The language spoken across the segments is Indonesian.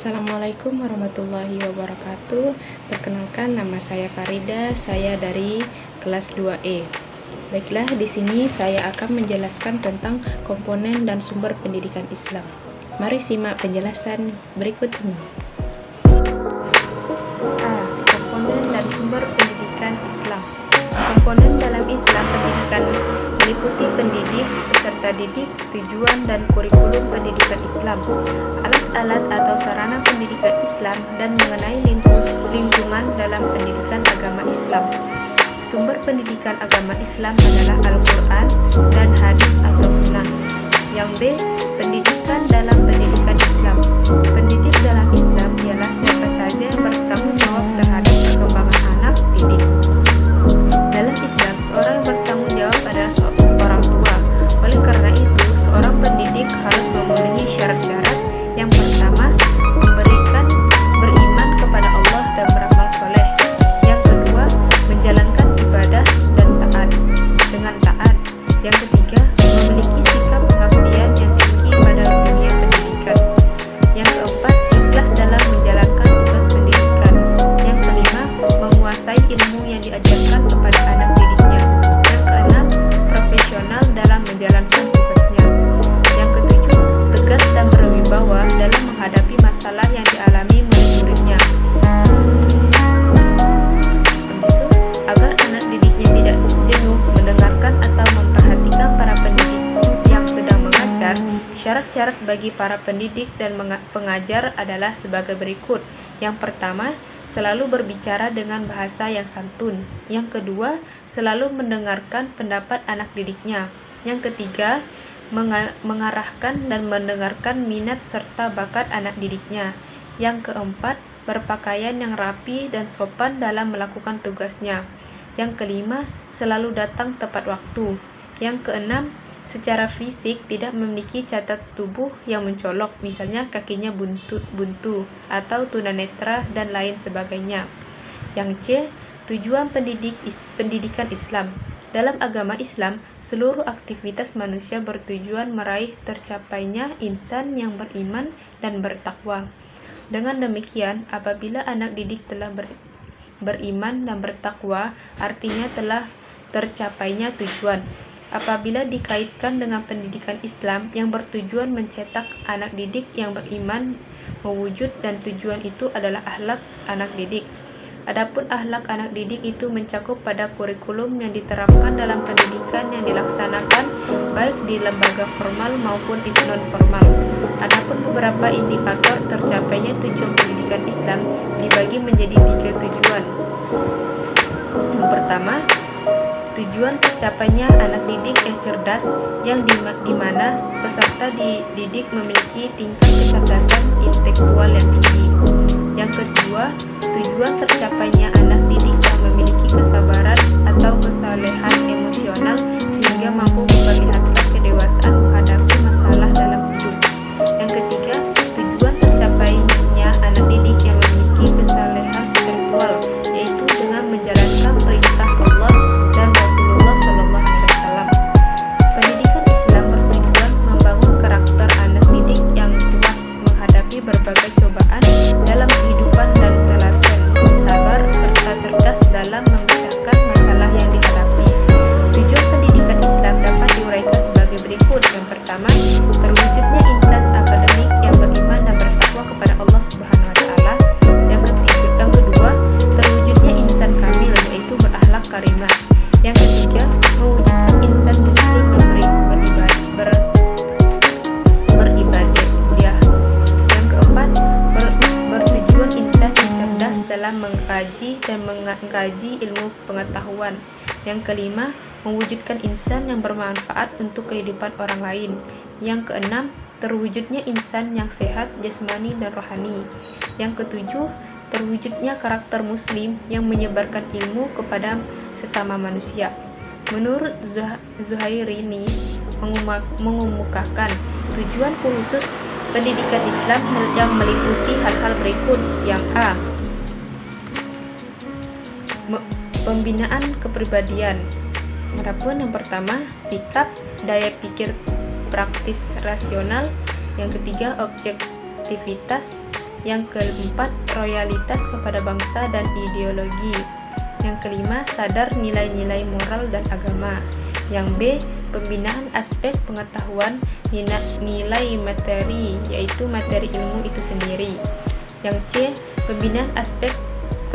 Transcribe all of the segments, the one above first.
Assalamualaikum warahmatullahi wabarakatuh. Perkenalkan, nama saya Farida, saya dari kelas 2E. Baiklah, di sini saya akan menjelaskan tentang komponen dan sumber pendidikan Islam. Mari simak penjelasan berikut ini. A. Komponen dan sumber pendidikan Islam. Komponen dalam Islam pendidikan meliputi pendidik, peserta didik, tujuan dan kurikulum pendidikan Islam, alat-alat atau sarana pendidikan Islam, dan mengenai lingkungan dalam pendidikan agama Islam. Sumber pendidikan agama Islam adalah Al-Quran dan hadis atau sunnah. Yang B. Pendidikan dalam pendidikan Islam. Pendidik dalam Islam ialah siapa saja yang bertanggung jawab terhadap perkembangan anak didik. Dalam Islam, seorang yang bertanggung jawab adalah orang tua. Oleh karena itu, seorang pendidik harus memenuhi syarat-syarat. Yang pertama, beriman kepada Allah dan beramal soleh. Yang kedua, menjalankan ibadah dan taat dengan taat. Yang ketiga, memiliki sikap pengabdian yang tinggi pada dunia pendidikan. Yang keempat, ikhlas dalam menjalankan tugas pendidikan. Yang kelima, menguasai ilmu yang diajarkan kepada anak didiknya. Yang keenam, profesional dalam menjalankan tugasnya. Yang ketujuh, tegas dan berwibawa dalam menghadapi masalah yang dialami murid-muridnya. Agar anak didiknya tidak jenuh mendengarkan atau memperhatikan para pendidik yang sedang mengajar, syarat-syarat bagi para pendidik dan pengajar adalah sebagai berikut. Yang pertama, selalu berbicara dengan bahasa yang santun. Yang kedua, selalu mendengarkan pendapat anak didiknya. Yang ketiga, mengarahkan dan mendengarkan minat serta bakat anak didiknya. Yang keempat, berpakaian yang rapi dan sopan dalam melakukan tugasnya. Yang kelima, selalu datang tepat waktu. Yang keenam, secara fisik tidak memiliki cacat tubuh yang mencolok, misalnya kakinya buntu atau tunanetra dan lain sebagainya. Yang C, tujuan pendidikan Islam. Dalam agama Islam, seluruh aktivitas manusia bertujuan meraih tercapainya insan yang beriman dan bertakwa. Dengan demikian, apabila anak didik telah beriman dan bertakwa, artinya telah tercapainya tujuan. Apabila dikaitkan dengan pendidikan Islam yang bertujuan mencetak anak didik yang beriman, mewujud, dan tujuan itu adalah akhlak anak didik. Adapun akhlak anak didik itu mencakup pada kurikulum yang diterapkan dalam pendidikan yang dilaksanakan baik di lembaga formal maupun non formal. Adapun beberapa indikator tercapainya tujuan pendidikan Islam dibagi menjadi 3 tujuan. Yang pertama, tujuan tercapainya anak didik yang cerdas, yang dimana peserta didik memiliki tingkat kecerdasan intelektual yang tinggi. Yang kedua, tujuan tercapainya anak didik yang memiliki kesabaran atau kesalehan emosional sehingga mampu memperlihatkan kedewasaan menghadapi masalah dalam hidup. Yang ketiga, tujuan tercapainya anak didik yang memiliki kesalehan spiritual, yaitu dengan menjalankan perintah Allah dan Rasulullah SAW. Pendidikan Islam bertujuan membangun karakter anak didik yang kuat menghadapi berbagai cobaan dalam kehidupan dan telaten, sabar, serta cerdas dalam memecahkan masalah yang dihadapi. Tujuan pendidikan Islam dapat diuraikan sebagai berikut. Yang pertama, terwujudnya insan akademik yang beriman dan bertakwa kepada Allah Subhanahu wa Ta'ala. Yang kedua, terwujudnya insan kamil, yaitu berakhlak karimah. Yang ketiga, mewujudkan insan muslim yang beribadah. Yang keempat, bertujuan insan yang cerdas dalam mengkaji dan mengkaji ilmu pengetahuan. Yang kelima, mewujudkan insan yang bermanfaat untuk kehidupan orang lain. Yang keenam, terwujudnya insan yang sehat jasmani dan rohani. Yang ketujuh, terwujudnya karakter muslim yang menyebarkan ilmu kepada sesama manusia. Menurut Zuhairini mengemukakan tujuan khusus pendidikan Islam yang meliputi hal-hal berikut. Yang A, pembinaan kepribadian. Adapun yang pertama, sikap, daya pikir praktis rasional. Yang ketiga, objektivitas. Yang keempat, loyalitas kepada bangsa dan ideologi. Yang kelima, sadar nilai-nilai moral dan agama. Yang B, pembinaan aspek pengetahuan nilai materi, yaitu materi ilmu itu sendiri. Yang C, pembinaan aspek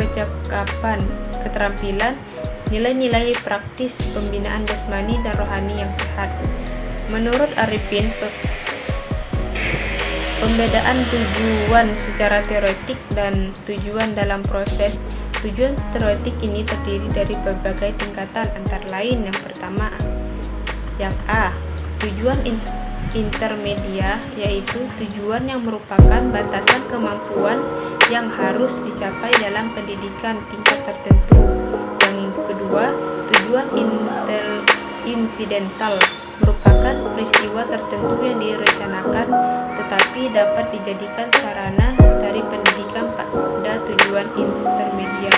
kecakapan, keterampilan, nilai-nilai praktis, pembinaan jasmani dan rohani yang sehat. Menurut Arifin, pembedaan tujuan secara teoretik dan tujuan dalam proses. Tujuan teoretik ini terdiri dari berbagai tingkatan, antara lain yang pertama, yang A, tujuan intermedia, yaitu tujuan yang merupakan batasan kemampuan yang harus dicapai dalam pendidikan tingkat tertentu. Yang kedua, tujuan insidental, merupakan peristiwa tertentu yang direncanakan tetapi dapat dijadikan sarana dari pendidikan pada tujuan intermedia.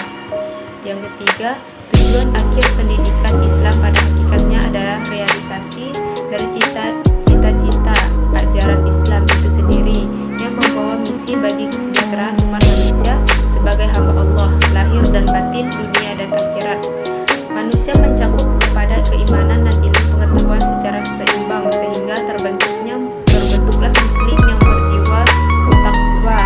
Yang ketiga, tujuan akhir pendidikan Islam pada hakikatnya adalah realisasi dari cita-cita ajaran Islam itu sendiri yang membawa misi bagi kesejahteraan umat manusia sebagai hamba Allah, lahir dan batin, dunia dan akhirat. Manusia mencakup kepada keimanan dan ilmu pengetahuan secara seimbang sehingga terbentuklah muslim yang berjiwa takwa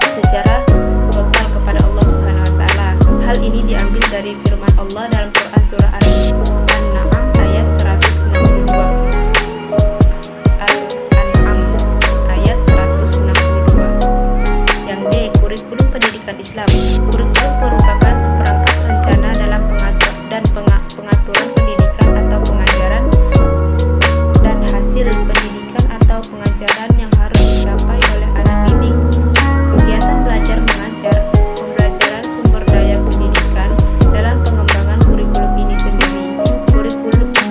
secara total kepada Allah Subhanahu wa taala. Hal ini diambil dari firman Allah dalam Quran surah An-An'am ayat 162. Al-An'am ayat 162. Yang D, kurikulum pendidikan Islam. Kurikulum merupakan seperangkat rencana dalam pengaturan pendidikan atau pengajaran dan hasil pendidikan atau pengajaran yang harus dicapai oleh anak didik. Kegiatan belajar mengajar, pembelajaran sumber daya pendidikan dalam pengembangan kurikulum ini sendiri.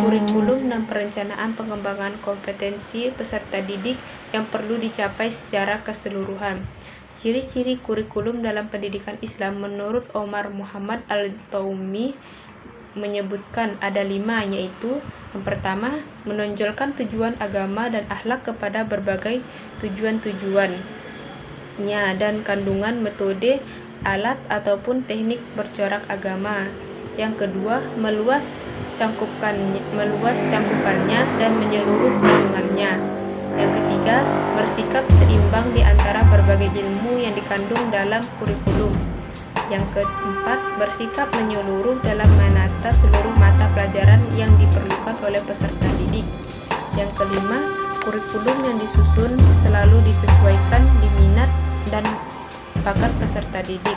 Kurikulum dan perencanaan pengembangan kompetensi peserta didik yang perlu dicapai secara keseluruhan. Ciri-ciri kurikulum dalam pendidikan Islam menurut Omar Muhammad Al-Taumi menyebutkan ada 5, yaitu yang pertama, menonjolkan tujuan agama dan akhlak kepada berbagai tujuan-tujuannya dan kandungan metode, alat ataupun teknik bercorak agama. Yang kedua, meluas cangkupannya dan menyeluruh kandungannya. Yang ketiga, bersikap seimbang di antara berbagai ilmu yang dikandung dalam kurikulum. Yang keempat, bersikap menyeluruh dalam menata seluruh mata pelajaran yang diperlukan oleh peserta didik. Yang kelima, kurikulum yang disusun selalu disesuaikan di minat dan bakat peserta didik.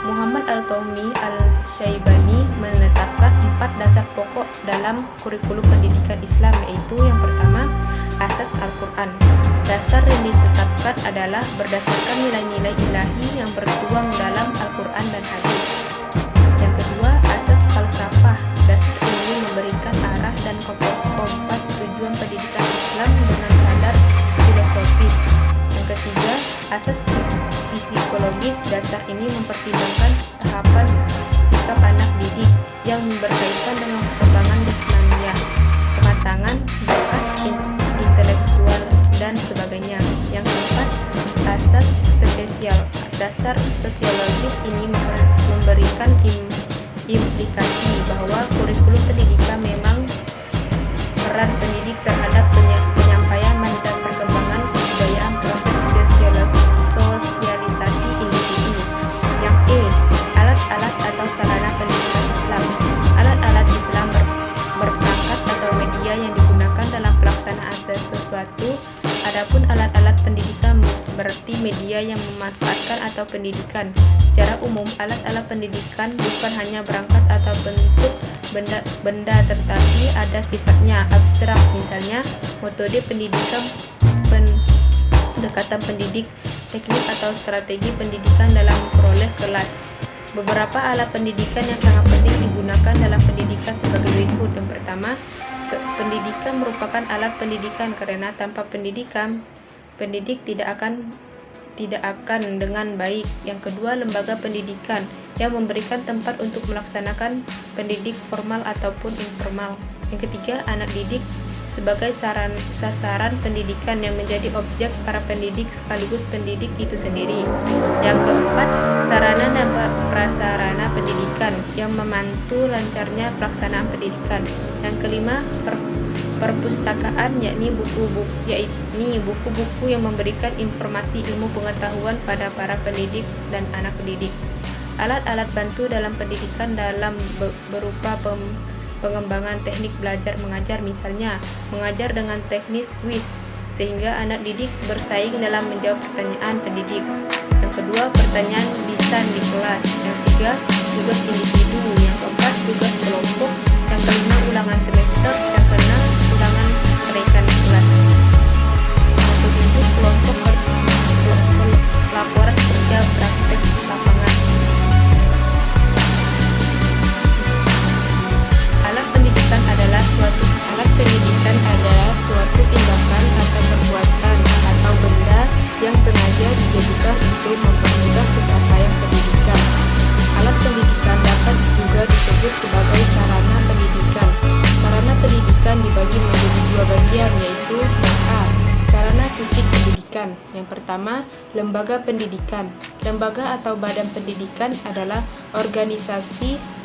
Muhammad Al-Taumi Al-Syaibani menetapkan 4 dasar pokok dalam kurikulum pendidikan Islam, yaitu yang pertama, asas Al-Quran. Dasar yang ditetapkan adalah berdasarkan nilai-nilai ilahi yang bertuang dalam Al-Quran dan hadis. Yang kedua, asas falsafah. Dasar ini memberikan arah dan kompas tujuan pendidikan Islam dengan standar filosofis. Yang ketiga, asas psikologis. Dasar ini mempertimbangkan tahapan sikap anak didik yang berkaitan dengan perkembangan jasmaniah, kematangan, bakat intelektual, dan sebagainya. Yang keempat, asas spesial. Dasar sosiologis ini memberikan implikasi bahwa kurikulum pendidikan memang peran pendidik terhadap penyampaian dan perkembangan kebudayaan proses sosialisasi individu. Yang E, alat-alat atau sarana pendidikan Islam. Alat-alat Islam berperangkat atau media yang digunakan dalam pelaksanaan sesuatu. Adapun alat-alat pendidikan berarti media yang memanfaatkan atau pendidikan. Secara umum, alat-alat pendidikan bukan hanya berangkat atau bentuk benda tetapi ada sifatnya abstrak, misalnya metode pendidikan, pendekatan pendidik, teknik atau strategi pendidikan dalam memperoleh kelas. Beberapa alat pendidikan yang sangat penting digunakan dalam pendidikan sebagai berikut. Yang pertama, pendidikan merupakan alat pendidikan karena tanpa pendidikan, pendidik tidak akan dengan baik. Yang kedua, lembaga pendidikan yang memberikan tempat untuk melaksanakan pendidik formal ataupun informal. Yang ketiga, anak didik sebagai sasaran pendidikan yang menjadi objek para pendidik sekaligus pendidik itu sendiri. Yang keempat, sarana dan prasarana pendidikan yang membantu lancarnya pelaksanaan pendidikan. Yang kelima, perpustakaan, yakni buku-buku yang memberikan informasi ilmu pengetahuan pada para pendidik dan anak pendidik. Alat-alat bantu dalam pendidikan berupa pengembangan teknik belajar mengajar, misalnya mengajar dengan teknis kuis sehingga anak didik bersaing dalam menjawab pertanyaan pendidik. Yang kedua, pertanyaan lisan di kelas. Yang tiga, tugas individu. Yang keempat, tugas kelompok. Yang kelima, ulangan semester. Yang keenam, ulangan kenaikan kelas. Yang ketujuh, kelompok laporan kerja praktek lapangan. Alat pendidikan adalah suatu tindakan atau perbuatan atau benda yang sengaja dijadikan untuk mempermudah pencapaian pendidikan. Alat pendidikan dapat juga disebut sebagai sarana pendidikan. Sarana pendidikan dibagi menjadi dua bagian, yaitu A. Sarana fisik pendidikan. Yang pertama, lembaga pendidikan. Lembaga atau badan pendidikan adalah organisasi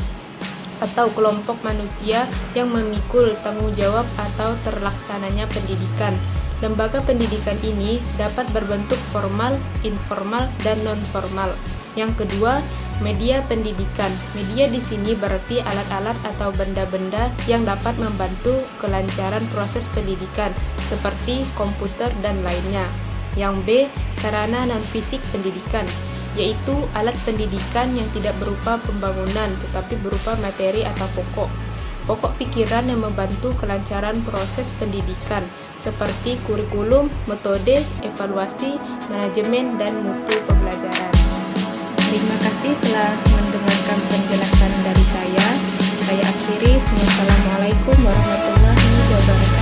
atau kelompok manusia yang memikul tanggung jawab atau terlaksananya pendidikan. Lembaga pendidikan ini dapat berbentuk formal, informal, dan non-formal. Yang kedua, media pendidikan. Media di sini berarti alat-alat atau benda-benda yang dapat membantu kelancaran proses pendidikan, seperti komputer dan lainnya. Yang B, sarana non-fisik pendidikan, yaitu alat pendidikan yang tidak berupa pembangunan tetapi berupa materi atau pokok pikiran yang membantu kelancaran proses pendidikan, seperti kurikulum, metode, evaluasi, manajemen, dan mutu pembelajaran. Terima kasih telah mendengarkan penjelasan dari saya. Saya akhiri. Wassalamualaikum warahmatullahi wabarakatuh.